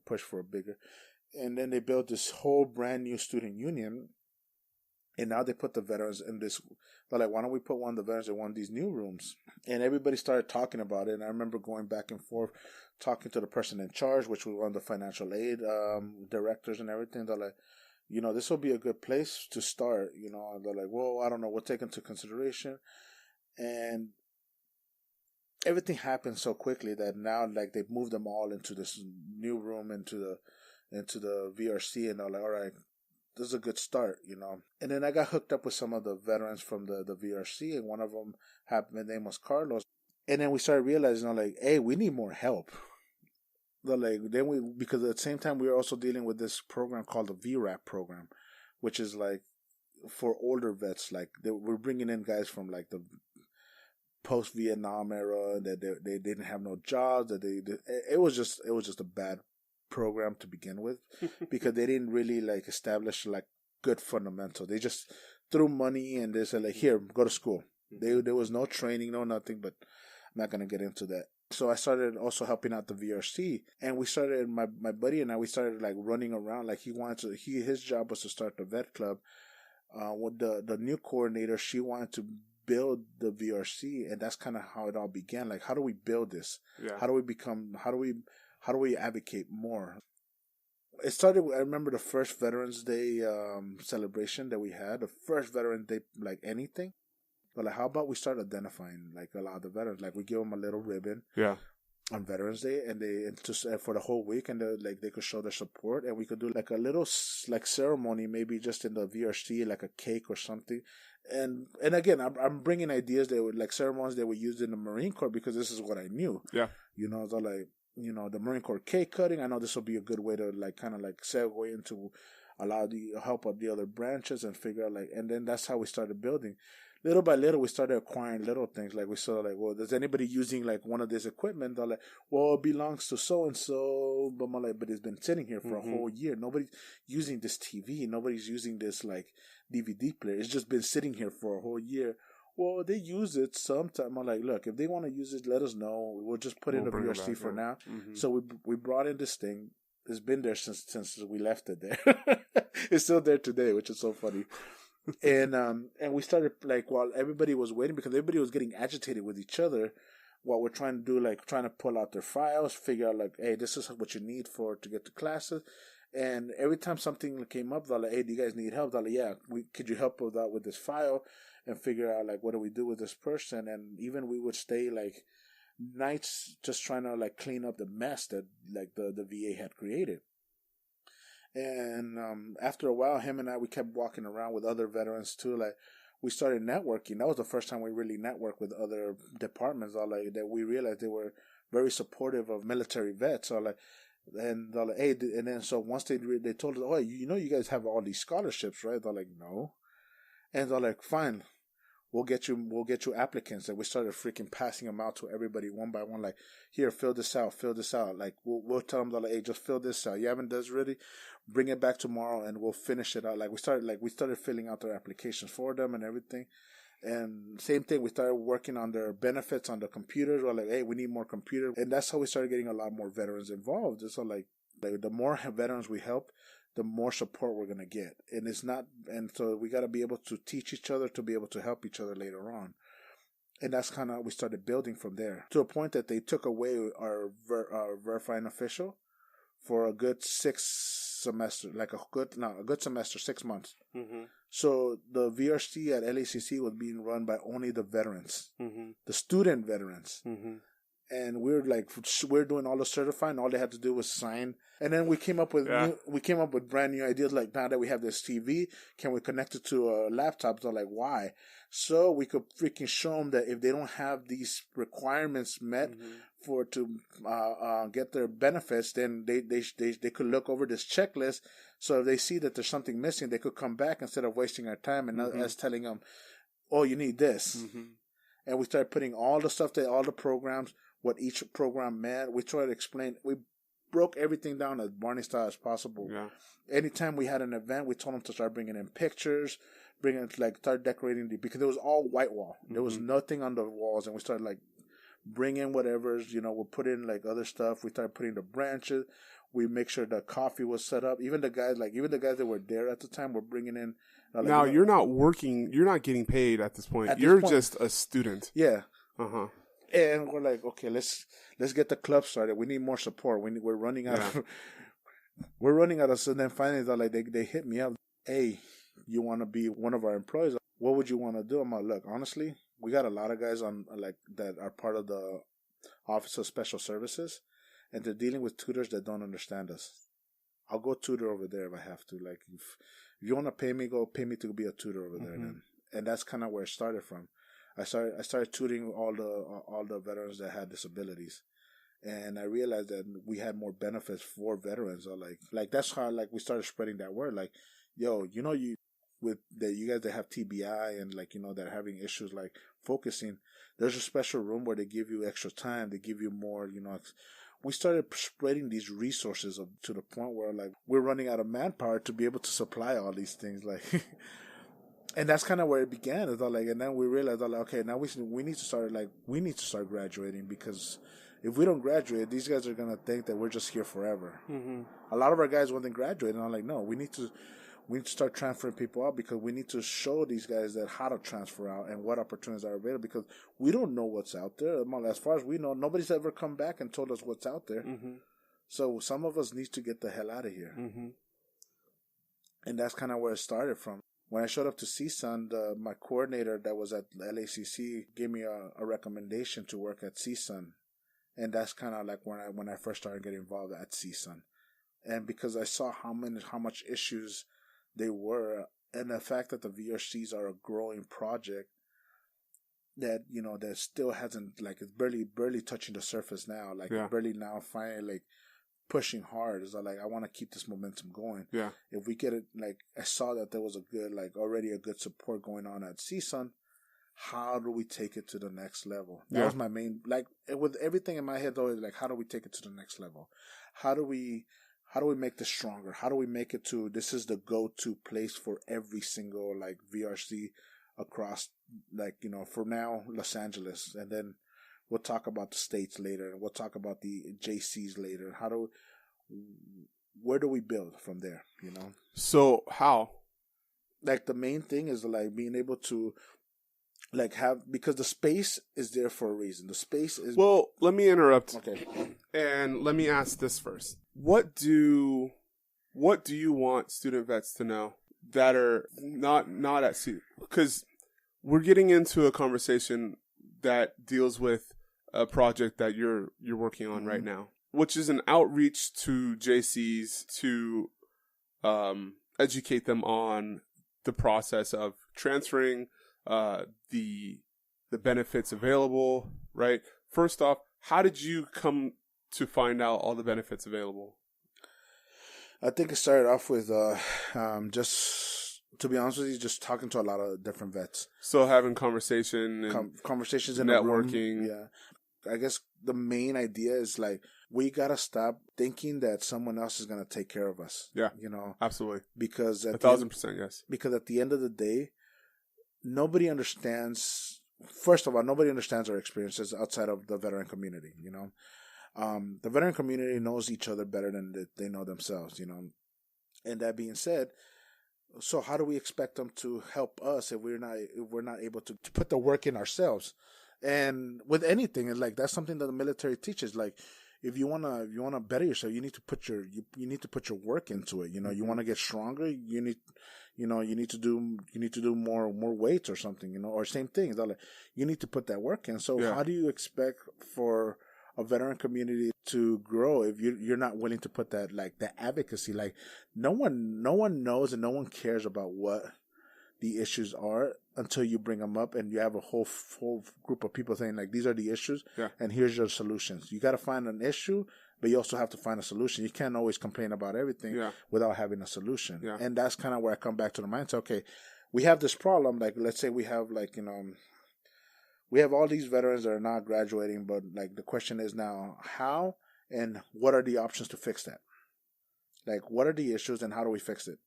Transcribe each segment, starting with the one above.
push for a bigger. And then they built this whole brand new student union. And now they put the veterans in this. They're like, why don't we put one of the veterans in one of these new rooms? And everybody started talking about it. And I remember going back and forth, talking to the person in charge, which was one of the financial aid directors and everything. They're like, this will be a good place to start. They're like, well, I don't know. We'll take into consideration. And everything happened so quickly that now, like, they've moved them all into this new room, into the VRC, and they're like, all right, this is a good start, And then I got hooked up with some of the veterans from the VRC, and one of them his name was Carlos. And then we started realizing, like, hey, we need more help. Because at the same time, we were also dealing with this program called the VRAP program, which is like for older vets. Like, we're bringing in guys from like the post-Vietnam era that they didn't have no jobs. It was just a bad program to begin with because they didn't really like establish like good fundamentals. They just threw money and they said like, here, go to school. There was no training, no nothing, but I'm not going to get into that. So I started also helping out the VRC, and we started, my buddy and I, we started like running around. Like his job was to start the vet club. With the new coordinator, she wanted to build the VRC, and that's kind of how it all began. Like, how do we build this? Yeah. How do we advocate more? It started, I remember the first Veterans Day celebration that we had, the first Veterans Day, like anything. But like, how about we start identifying like a lot of the veterans? Like, we give them a little ribbon, on Veterans Day, and just for the whole week, and they could show their support, and we could do like a little like ceremony, maybe just in the VRC, like a cake or something. And again, I'm bringing ideas that were like ceremonies that were used in the Marine Corps because this is what I knew. Yeah, so like the Marine Corps cake cutting. I know this will be a good way to like kind of like segue into allow the help of the other branches and figure out like, and then that's how we started building. Little by little, we started acquiring little things. Like, we saw, like, well, is anybody using, like, one of this equipment? They're like, well, it belongs to so-and-so. But I'm like, but it's been sitting here for a whole year. Nobody's using this TV. Nobody's using this, like, DVD player. It's just been sitting here for a whole year. Well, they use it sometime. I'm like, look, if they want to use it, let us know. We'll just put it in the VRC for now. So we brought in this thing. It's been there since we left it there. It's still there today, which is so funny. And we started like while everybody was waiting, because everybody was getting agitated with each other while we're trying to do, like, trying to pull out their files, figure out like, hey, this is what you need to get to classes. And every time something came up, they're like, hey, do you guys need help? They're like, yeah, could you help us out with this file and figure out like what do we do with this person? And even we would stay like nights just trying to like clean up the mess that like the VA had created. And after a while, him and I, we kept walking around with other veterans too. Like, we started networking. That was the first time we really networked with other departments. Like, that we realized they were very supportive of military vets. So like, and they're like, hey, and then so once they told us, oh, you guys have all these scholarships, right? They're like, no, and they're like, fine. We'll get you applicants. And we started freaking passing them out to everybody one by one. Like, here, fill this out. Like, we'll tell them, like, hey, just fill this out. You haven't done this already? Bring it back tomorrow and we'll finish it out. Like, we started filling out their applications for them and everything. And same thing, we started working on their benefits on the computers. We're like, hey, we need more computers. And that's how we started getting a lot more veterans involved. So like the more veterans we help, the more support we're going to get. And so we got to be able to teach each other to be able to help each other later on. And that's kind of how we started building from there, to a point that they took away our verifying official for a good 6 semester, like a good semester, 6 months. So the VRC at LACC was being run by only the veterans, the student veterans. And we're doing all the certifying. All they had to do was sign. And then we came up with brand new ideas. Like, now that we have this TV, can we connect it to a laptop? They're like, why? So we could freaking show them that if they don't have these requirements met to get their benefits, then they could look over this checklist. So if they see that there's something missing, they could come back instead of wasting our time and us telling them, oh, you need this. And we started putting all the stuff all the programs, what each program meant. We tried to explain. We broke everything down as Barney style as possible. Yeah. Anytime we had an event, we told them to start bringing in pictures, start decorating because it was all white wall. There was nothing on the walls, and we started like bring in whatever's, we'll put in like other stuff. We started putting the branches. We make sure the coffee was set up. Even the guys that were there at the time were bringing in. Now, you're not working. You're not getting paid at this point. You're just a student. Yeah. Uh-huh. And we're like, okay, let's get the club started. We need more support. We're running out of we're running out of. So then finally, they hit me up. Hey, you want to be one of our employees? What would you want to do? I'm like, look, honestly, we got a lot of guys on that are part of the Office of Special Services, and they're dealing with tutors that don't understand us. I'll go tutor over there if I have to. Like, if you want to pay me, go pay me to be a tutor over there. Then, and that's kind of where it started from. I started tutoring all the veterans that had disabilities, and I realized that we had more benefits for veterans. Or like that's how we started spreading that word. Like, yo, you guys that have TBI and that are having issues like focusing, there's a special room where they give you extra time. They give you more. We started spreading these resources to the point where we're running out of manpower to be able to supply all these things. And that's kind of where it began. And then we realized okay, now we need to start graduating, because if we don't graduate, these guys are gonna think that we're just here forever. Mm-hmm. A lot of our guys wouldn't graduate, and I'm like, no, we need to start transferring people out, because we need to show these guys that how to transfer out and what opportunities are available, because we don't know what's out there. As far as we know, nobody's ever come back and told us what's out there. Mm-hmm. So some of us need to get the hell out of here. Mm-hmm. And that's kind of where it started from. When I showed up to CSUN, my coordinator that was at LACC gave me a recommendation to work at CSUN. And that's kind of when I first started getting involved at CSUN. And because I saw how much issues they were, and the fact that the VRCs are a growing project that that still hasn't it's barely touching the surface now, barely now finally pushing hard. Is I want to keep this momentum going. Yeah. If we get it, I saw that there was a good already a good support going on at CSUN. How do we take it to the next level? That was my main with everything in my head though. How do we take it to the next level? How do we make this stronger? How do we make it to this is the go-to place for every single VRC across for now Los Angeles, and then we'll talk about the states later, and we'll talk about the JCs later. Where do we build from there? So how? The main thing is being able to have, because the space is there for a reason. The space is. Well, let me interrupt. Okay. And let me ask this first. What do you want student vets to know that are not at sea? Because we're getting into a conversation that deals with a project that you're working on right now, which is an outreach to JCs to educate them on the process of transferring, the benefits available, right? First off, how did you come to find out all the benefits available? I think it started off with just, to be honest with you, just talking to a lot of different vets. So having conversations in networking. Yeah. I guess the main idea is we gotta stop thinking that someone else is gonna take care of us. Yeah. Absolutely. Because 1,000%, yes. Because at the end of the day, nobody understands. First of all, nobody understands our experiences outside of the veteran community. The veteran community knows each other better than they know themselves. And that being said, so how do we expect them to help us if we're not able to put the work in ourselves? And with anything, and that's something that the military teaches. If you wanna better yourself, you need to put your work into it. You want to get stronger. You need to do more weights or something. Or same thing. You need to put that work in. So how do you expect for a veteran community to grow if you're not willing to put that the advocacy? No one knows and no one cares about what the issues are until you bring them up and you have a whole group of people saying these are the issues and here's your solutions. You got to find an issue, but you also have to find a solution. You can't always complain about everything without having a solution. Yeah. And that's kind of where I come back to the mindset. Okay, we have this problem. Let's say we have we have all these veterans that are not graduating, but the question is now how and what are the options to fix that? What are the issues and how do we fix it?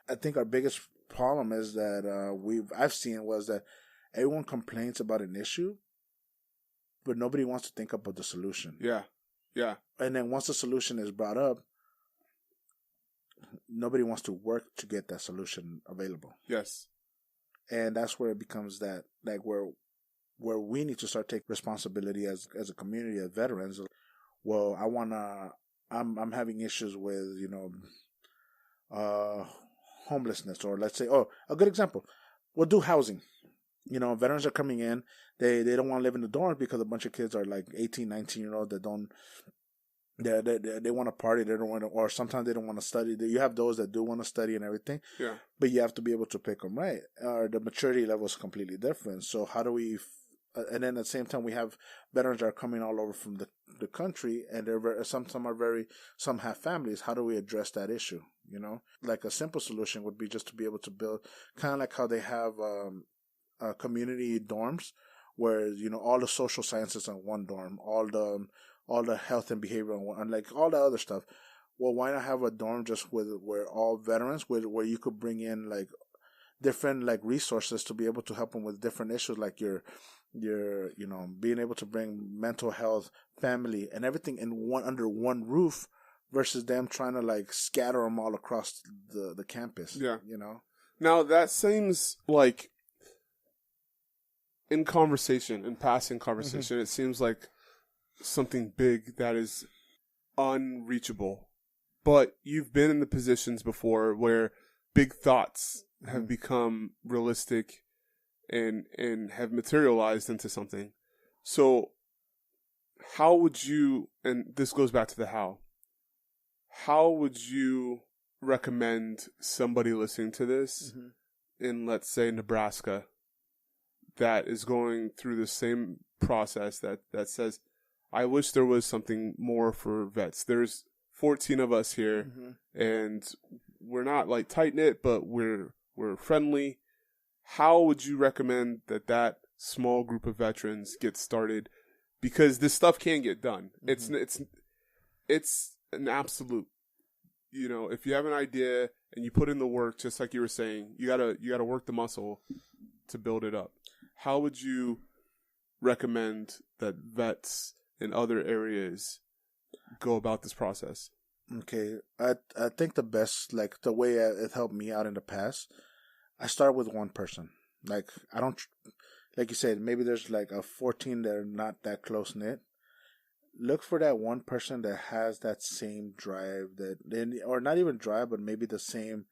I think our biggest problem is that I've seen was that everyone complains about an issue, but nobody wants to think about the solution. Yeah. Yeah. And then once the solution is brought up, nobody wants to work to get that solution available. Yes. And that's where it becomes that, like, where we need to start taking responsibility as a community of veterans. Well, I'm having issues with, homelessness, or let's say, a good example. We'll do housing. Veterans are coming in. They don't want to live in the dorms because a bunch of kids are like 18, 19-year-old that don't. They want to party. They don't want to, or sometimes they don't want to study. You have those that do want to study and everything. Yeah. But you have to be able to pick them right. The maturity level is completely different. So how do we? And then at the same time, we have veterans that are coming all over from the country, and some have families. How do we address that issue? Like a simple solution would be just to be able to build, kind of like how they have community dorms, where all the social sciences in one dorm, all the health and behavioral, and like all the other stuff. Well, why not have a dorm just where all veterans, where you could bring in like different like resources to be able to help them with different issues, like your being able to bring mental health, family, and everything under one roof, versus them trying to like scatter them all across the campus. Yeah. Now that seems like in passing conversation, mm-hmm. It seems like something big that is unreachable. But you've been in the positions before where big thoughts have become realistic and have materialized into something. So how would you, and this goes back to the how would you recommend somebody listening to this in, let's say, Nebraska, that is going through the same process that says, I wish there was something more for vets. There's 14 of us here, and we're not like tight knit, but we're friendly. How would you recommend that small group of veterans get started? Because this stuff can get done. It's an absolute. If you have an idea and you put in the work, just like you were saying, you gotta work the muscle to build it up. How would you recommend that vets in other areas go about this process? Okay, I think the best, like the way it helped me out in the past, I start with one person. Like I don't, like you said, maybe there's like a 14 that are not that close knit. Look for that one person that has that same drive, or not even drive, but maybe the same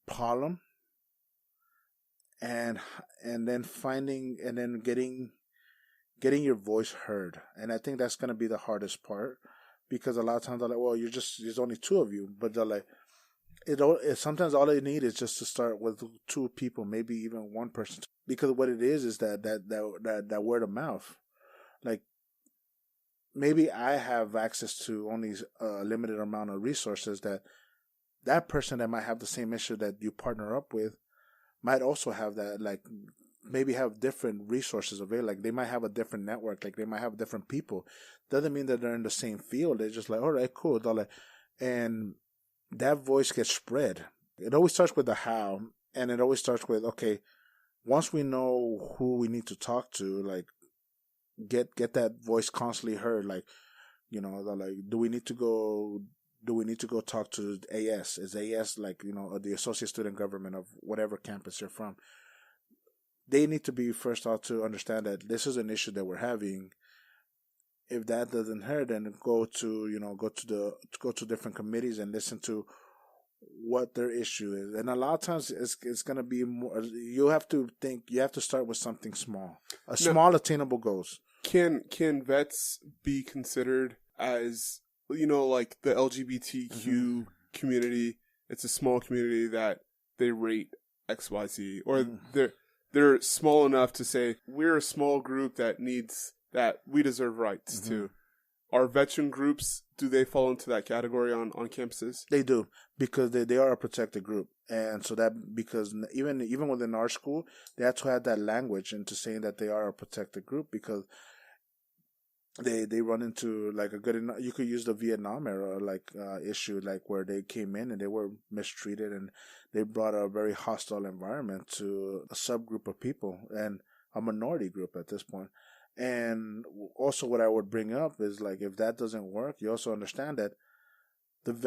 problem, and then getting your voice heard. And I think that's gonna be the hardest part, because a lot of times they're like, well, there's only two of you, but they're like, sometimes all they need is just to start with two people, maybe even one person, because what it is that word of mouth. Like, maybe I have access to only a limited amount of resources, that person that might have the same issue that you partner up with might also have that, like maybe have different resources available. Like they might have a different network, like they might have different people. Doesn't mean that they're in the same field. They're just like, all right, cool. And that voice gets spread. It always starts with the how, and it always starts with, okay, once we know who we need to talk to, like get that voice constantly heard. Like, they're like, do we need to go talk to AS? Is AS like, the Associate Student Government of whatever campus you're from? They need to be first out to understand that this is an issue that we're having. If that doesn't hurt, then go to different committees and listen to what their issue is. And a lot of times it's going to be more, you have to start with something small. Small attainable goals. Can vets be considered as, like the LGBTQ community? It's a small community that they rate XYZ, or they're small enough to say, we're a small group that we deserve rights to. Are veteran groups, do they fall into that category on campuses? They do, because they are a protected group. And so because even within our school, they have to add that language into saying that they are a protected group, because they run into like you could use the Vietnam era issue, like where they came in and they were mistreated, and they brought a very hostile environment to a subgroup of people, and a minority group at this point. And also what I would bring up is like, if that doesn't work, you also understand that the